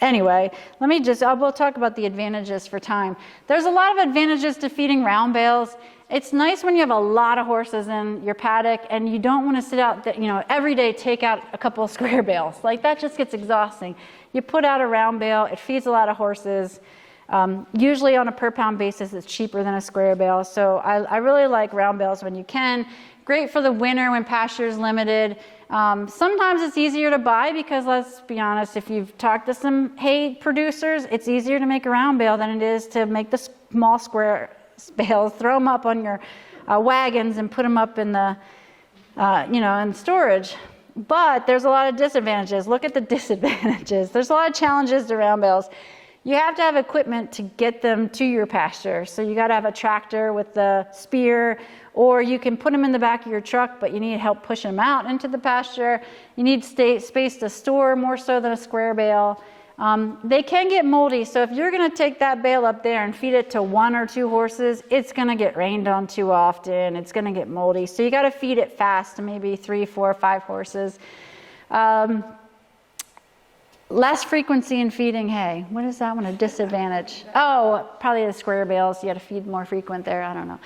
Anyway, we'll talk about the advantages for time. There's a lot of advantages to feeding round bales. It's nice when you have a lot of horses in your paddock and you don't want to sit out, every day take out a couple of square bales. Like that just gets exhausting. You put out a round bale, it feeds a lot of horses. Usually on a per pound basis, it's cheaper than a square bale. So I really like round bales when you can. Great for the winter when pasture is limited. Sometimes it's easier to buy because, let's be honest, if you've talked to some hay producers, it's easier to make a round bale than it is to make the small square bales, throw them up on your wagons and put them up in the, in storage. But there's a lot of disadvantages. Look at the disadvantages. There's a lot of challenges to round bales. You have to have equipment to get them to your pasture. So you got to have a tractor with the spear, or you can put them in the back of your truck, but you need help pushing them out into the pasture. You need space to store more so than a square bale. They can get moldy, so if you're going to take that bale up there and feed it to 1 or 2 horses, it's going to get rained on too often. It's going to get moldy, so you got to feed it fast to maybe 3, 4, 5 horses. Less frequency in feeding hay. What is that one? A disadvantage? Oh, probably the square bales. You got to feed more frequent there. I don't know.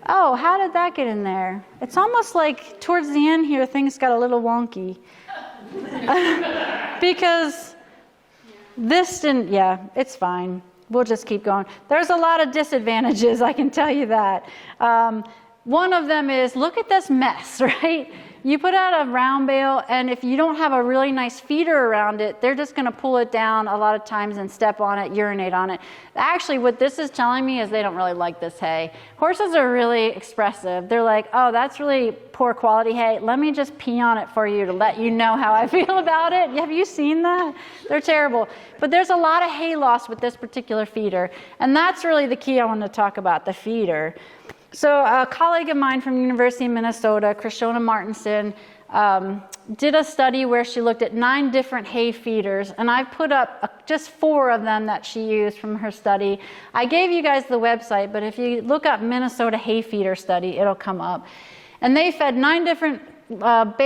Oh, how did that get in there? It's almost like towards the end here, things got a little wonky. Because this didn't, yeah, it's fine. We'll just keep going. There's a lot of disadvantages, I can tell you that. One of them is, look at this mess, right? You put out a round bale, and if you don't have a really nice feeder around it, they're just going to pull it down a lot of times and step on it, urinate on it. Actually, what this is telling me is they don't really like this hay. Horses are really expressive. They're like, oh, that's really poor quality hay. Let me just pee on it for you to let you know how I feel about it. Have you seen that? They're terrible. But there's a lot of hay loss with this particular feeder, and that's really the key I want to talk about, the feeder. So a colleague of mine from the University of Minnesota, Krishona Martinson, did a study where she looked at 9 different hay feeders, and I put up just 4 of them that she used from her study. I gave you guys the website, but if you look up Minnesota hay feeder study, it'll come up. And they fed 9 different round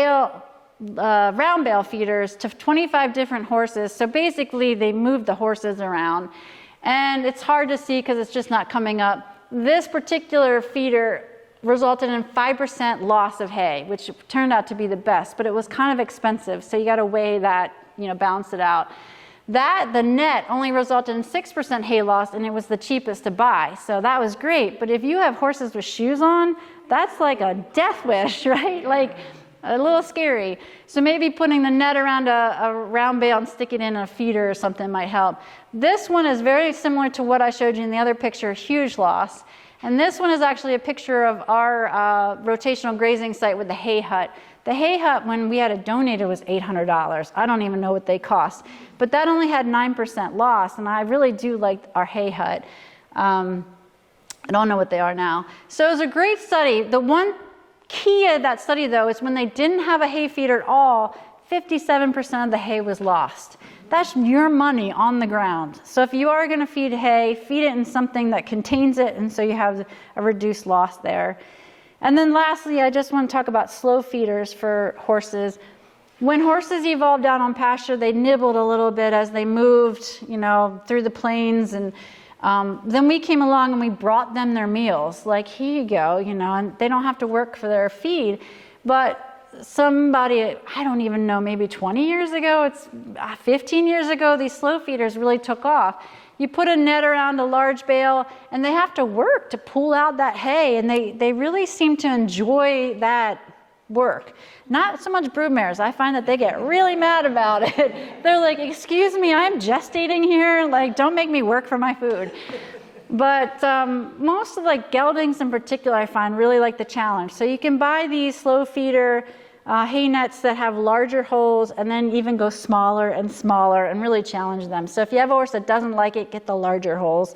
bale feeders to 25 different horses. So basically, they moved the horses around. And it's hard to see because it's just not coming up. This particular feeder resulted in 5% loss of hay, which turned out to be the best, but it was kind of expensive, so you got to weigh that, balance it out. The net only resulted in 6% hay loss, and it was the cheapest to buy, so that was great. But if you have horses with shoes on, that's like a death wish, right? Like a little scary. So maybe putting the net around a round bale and stick it in a feeder or something might help. This one is very similar to what I showed you in the other picture, huge loss. And this one is actually a picture of our rotational grazing site with the hay hut. The hay hut, when we had it donated, was $800. I don't even know what they cost. But that only had 9% loss, and I really do like our hay hut. I don't know what they are now. So it was a great study. The one key of that study, though, is when they didn't have a hay feeder at all, 57% of the hay was lost. That's your money on the ground. So if you are going to feed hay, feed it in something that contains it, and so you have a reduced loss there. And then lastly, I just want to talk about slow feeders for horses. When horses evolved out on pasture, they nibbled a little bit as they moved, through the plains, and then we came along and we brought them their meals. Like, here you go, and they don't have to work for their feed. But somebody, I don't even know, maybe 20 years ago, it's 15 years ago, these slow feeders really took off. You put a net around a large bale, and they have to work to pull out that hay, and they really seem to enjoy that work. Not so much broodmares. I find that they get really mad about it. They're like, excuse me, I'm gestating here. Like, don't make me work for my food. But most of geldings in particular, I find really like the challenge. So you can buy these slow feeder hay nets that have larger holes and then even go smaller and smaller and really challenge them. So if you have a horse that doesn't like it, get the larger holes.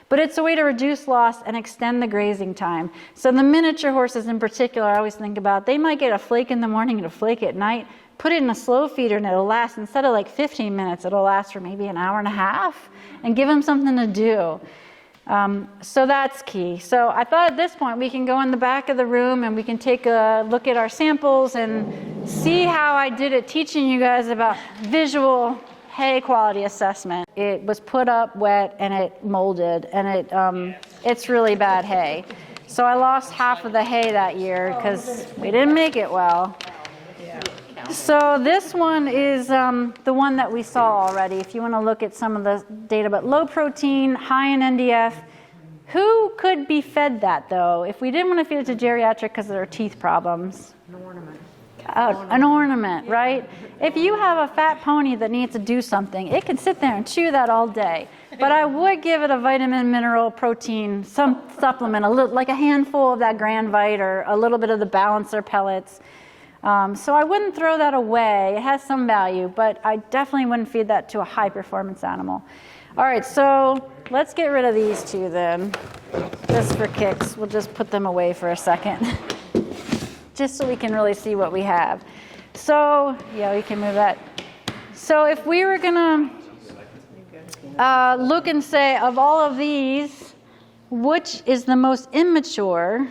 But it's a way to reduce loss and extend the grazing time. So the miniature horses in particular, I always think about, they might get a flake in the morning and a flake at night. Put it in a slow feeder and it'll last, instead of 15 minutes, it'll last for maybe an hour and a half, and give them something to do. So that's key. So I thought at this point we can go in the back of the room and we can take a look at our samples and see how I did it teaching you guys about visual hay quality assessment. It was put up wet and it molded, and it's really bad hay. So I lost half of the hay that year because we didn't make it well. So this one is the one that we saw already, if you want to look at some of the data, but low protein, high in NDF. Who could be fed that, though, if we didn't want to feed it to geriatric because of their teeth problems? An ornament. An ornament, right? If you have a fat pony that needs to do something, it can sit there and chew that all day. But I would give it a vitamin, mineral, protein, some supplement, like a handful of that Grand Vite or a little bit of the Balancer pellets. So I wouldn't throw that away. It has some value, but I definitely wouldn't feed that to a high-performance animal. All right, so let's get rid of these two then, just for kicks. We'll just put them away for a second, just so we can really see what we have. So, yeah, we can move that. So So if we were gonna look and say, of all of these, which is the most immature,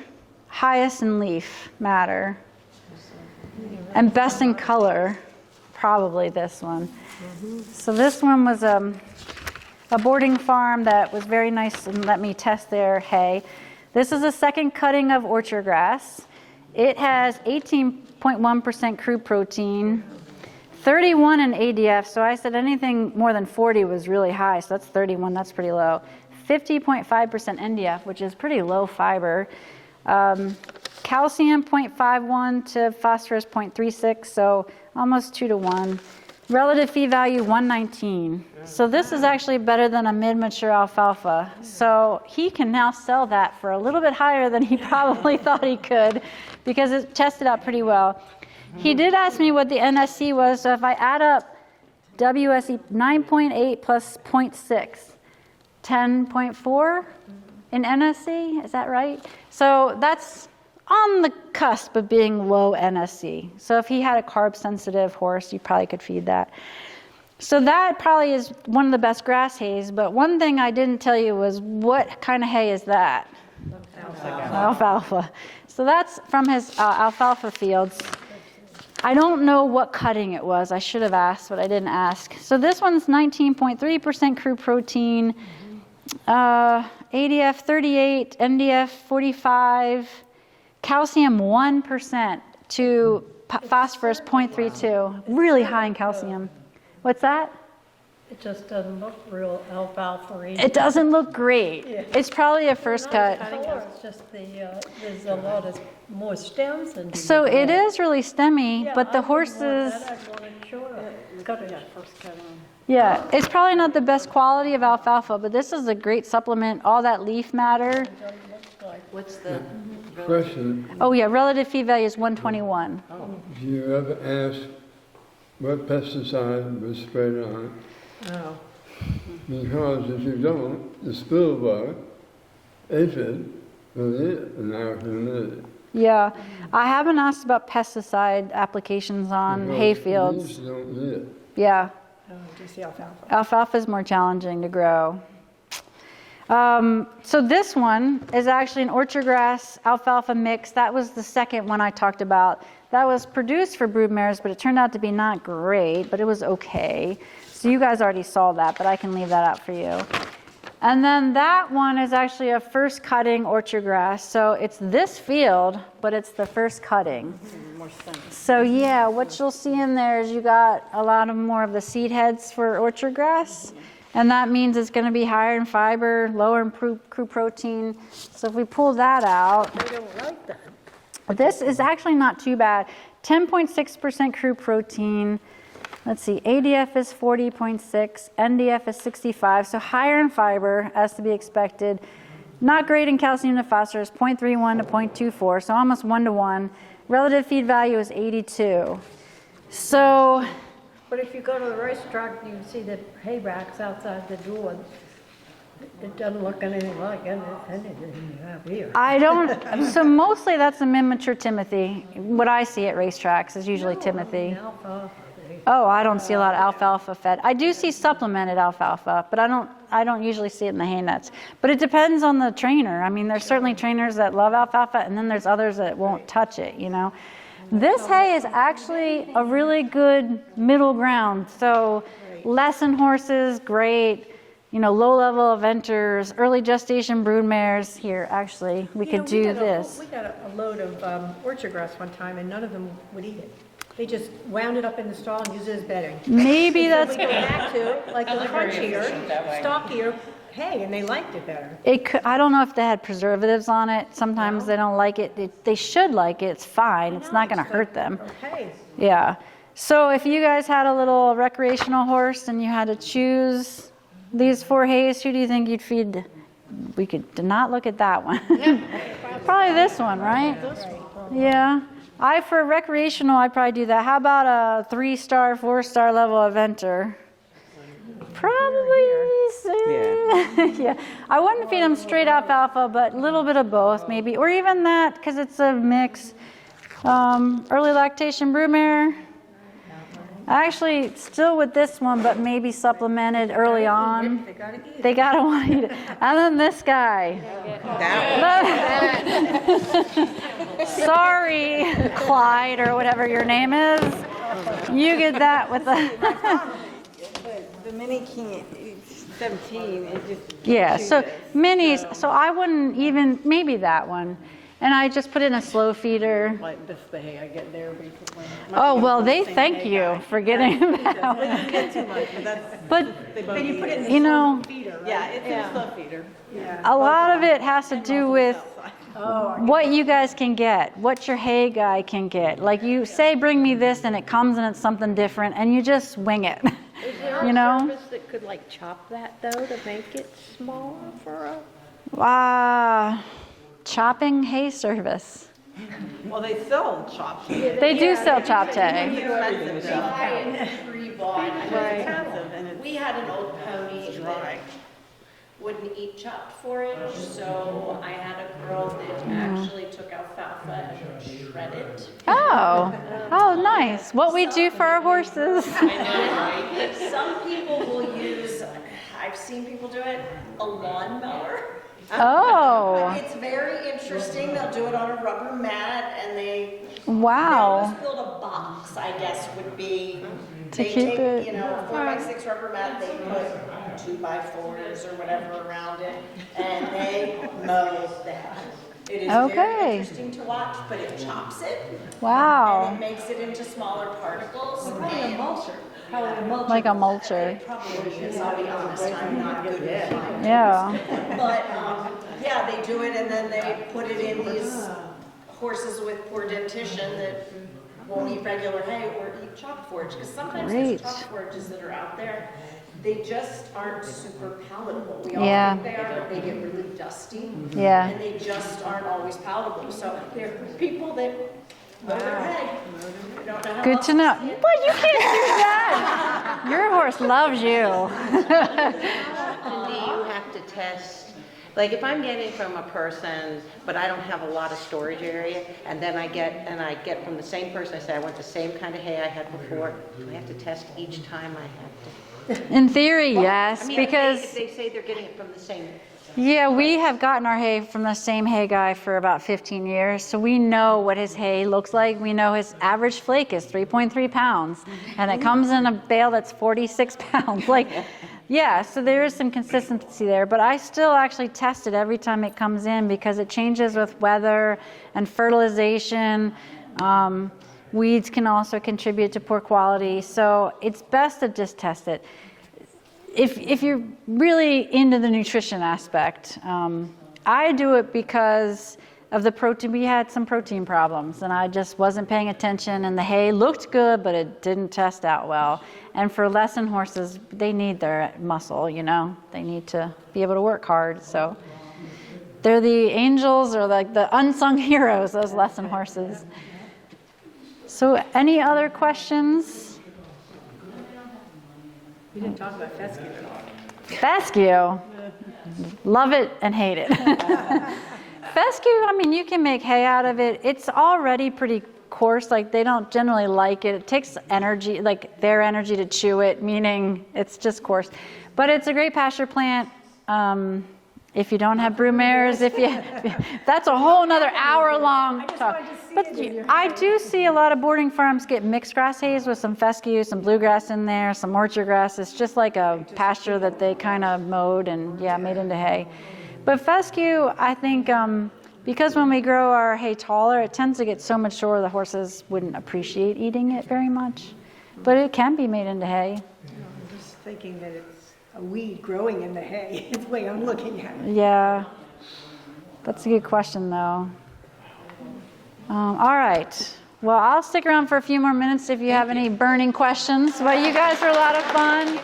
highest in leaf matter, and best in color, probably this one. So this one was a boarding farm that was very nice and let me test their hay. This is a second cutting of orchard grass. It has 18.1% crude protein, 31 in ADF, so I said anything more than 40 was really high, so that's 31, that's pretty low. 50.5% NDF, which is pretty low fiber. Calcium 0.51 to phosphorus 0.36, so almost 2 to 1. Relative feed value 119. So this is actually better than a mid-mature alfalfa. So he can now sell that for a little bit higher than he probably thought he could because it tested out pretty well. He did ask me what the NSC was, so if I add up WSE 9.8 plus 0.6, 10.4 in NSC, is that right? So that's on the cusp of being low NSC. So if he had a carb-sensitive horse, you probably could feed that. So that probably is one of the best grass hays, but one thing I didn't tell you was what kind of hay is that? Alfalfa. So that's from his alfalfa fields. I don't know what cutting it was. I should have asked, but I didn't ask. So this one's 19.3% crude protein, ADF 38, NDF 45, calcium 1% to phosphorus 0.32. Really high in calcium. What's that? It just doesn't look real alfalfa-y. It doesn't look great. Yeah. It's probably a first cut. It's just there's a lot of more stems than. So it is really stemmy, Yeah, but the I wouldn't want horses, that. I'd want it shorter. It's got to first cut on. yeah, it's probably not the best quality of alfalfa, but this is a great supplement. All that leaf matter. What's the? Question, Oh yeah, relative feed value is 121. do you ever ask what pesticide was sprayed on it? Oh. Because if you don't, the spillbug, aphid, will eat it in our humidity. Yeah, I haven't asked about pesticide applications on hay fields. Leaves don't eat it. Yeah, Oh, just the alfalfa. alfalfa is more challenging to grow. So this one is actually an orchard grass alfalfa mix. That was the second one I talked about. That was produced for broodmares, but it turned out to be not great, but it was okay. So you guys already saw that, but I can leave that out for you. And then that one is actually a first cutting orchard grass. So it's this field, but it's the first cutting. So yeah, what you'll see in there is you got a lot of more of the seed heads for orchard grass. And that means it's going to be higher in fiber, lower in crude protein. So if we pull that out, They don't like that. this is actually not too bad. 10.6% crude protein. Let's see, ADF is 40.6, NDF is 65, so higher in fiber as to be expected. Not great in calcium to phosphorus, 0.31 to 0.24, so almost 1 to 1. Relative feed value is 82. So But if you go to the racetrack, you see the hay racks outside the door. It doesn't look anything like anything you have here. I don't, so mostly that's a mid-mature Timothy. What I see at racetracks is usually Timothy. Alfalfa. Oh, I don't see a lot of alfalfa fed. I do see supplemented alfalfa, but I don't usually see it in the hay nets. But it depends on the trainer. I mean, there's certainly trainers that love alfalfa, and then there's others that won't touch it, you know. This hay is actually a really good middle ground. So less in horses, great. You know, low level eventers, early gestation broodmares. Here, actually, we could do this. We got a load of orchard grass one time, and none of them would eat it. They just wound it up in the stall and used it as bedding. Maybe So that's we go back to like the crunchier, stockier hay, and they liked it better. it. I don't know if they had preservatives on it. Sometimes they don't like it. They should like it. It's fine. It's not going to hurt them. Okay. Yeah. So if you guys had a little recreational horse and you had to choose these 4 hays, who do you think you'd feed? We could not look at that one. Probably this one, right? Yeah. For recreational, I'd probably do that. How about a 3-star, 4-star level eventer? Probably. Yeah. I wouldn't feed them straight alfalfa, but a little bit of both, maybe, or even that, because it's a mix. Early lactation broodmare. Actually, still with this one, but maybe supplemented early on. They gotta want to eat it. And then this guy. Sorry, Clyde, or whatever your name is. You get that with the. The mini can't, 17, it just. Yeah, so minis, so I wouldn't even, maybe that one. And I just put in a slow feeder. Like this the hay I get there recently. Oh, well, they thank you for getting that I one. didn't get too much, but that's. But, They both eat it. you know, Yeah, it's a slow feeder. a lot of it has to do with what you guys can get, what your hay guy can get. Like you say, bring me this, and it comes and it's something different, and you just wing it. Is there You know? a service that could like chop that though to make it smaller for a? Chopping hay service. Well, they sell chops. They do sell chopped hay. We had an old pony that wouldn't eat chopped forage, so I had a girl that actually took alfalfa and shredded it. Oh, nice. What we do for our horses. Some people will use, I've seen people do it, a lawnmower. Oh, It's very interesting. They'll do it on a rubber mat and they wow. almost build a box, I guess would be. To They keep take, it- you know, a 4x6 rubber mat, they put 2x4s or whatever around it, and they mow that. It is Okay. very interesting to watch, but it chops it. Wow. And it makes it into smaller particles. Probably a and mulcher. Probably a mulcher. Like a mulcher. Probably is, I'll be honest, I'm not good at it. Yeah. But, yeah, they do it and then they put it in these horses with poor dentition that won't eat regular hay or eat chalk forage. Because sometimes Great. these chalk forages that are out there, they just aren't super palatable. We all Yeah. think they are, but they get really dusty. Yeah. And they just aren't always palatable. So there are people that mow their hay. They don't know how Good else to know. skin it. But you can't do that. Your horse loves you. And do you have to test, like if I'm getting from a person, but I don't have a lot of storage area, and then I get from the same person, I say, I want the same kind of hay I had before, do I have to test each time I have to? In theory, yes, I mean, because if they say they're getting it from the same, yeah, we have gotten our hay from the same hay guy for about 15 years, so we know what his hay looks like. We know his average flake is 3.3 pounds, and it comes in a bale that's 46 pounds. Like, yeah, so there is some consistency there, but I still actually test it every time it comes in because it changes with weather and fertilization. Weeds can also contribute to poor quality, so it's best to just test it. If you're really into the nutrition aspect, I do it because of the protein. We had some protein problems, and I just wasn't paying attention, and the hay looked good, but it didn't test out well. And for lesson horses, they need their muscle, you know. They need to be able to work hard, so they're the angels or like the unsung heroes, those lesson horses. So any other questions? We didn't talk about fescue at all. Fescue, love it and hate it. Fescue, I mean, you can make hay out of it. It's already pretty coarse, like they don't generally like it. It takes energy, like their energy to chew it, meaning it's just coarse. But it's a great pasture plant. If you don't have brood mares, that's a whole nother hour-long talk. But I do see a lot of boarding farms get mixed grass hays with some fescue, some bluegrass in there, some orchard grass. It's just like a pasture that they kind of mowed and made into hay. But fescue, I think, because when we grow our hay taller, it tends to get so mature the horses wouldn't appreciate eating it very much. But it can be made into hay. I'm just thinking that it's a weed growing in the hay, is the way I'm looking at it. Yeah, that's a good question, though. All right. Well, I'll stick around for a few more minutes if you have any burning questions. But you guys were a lot of fun.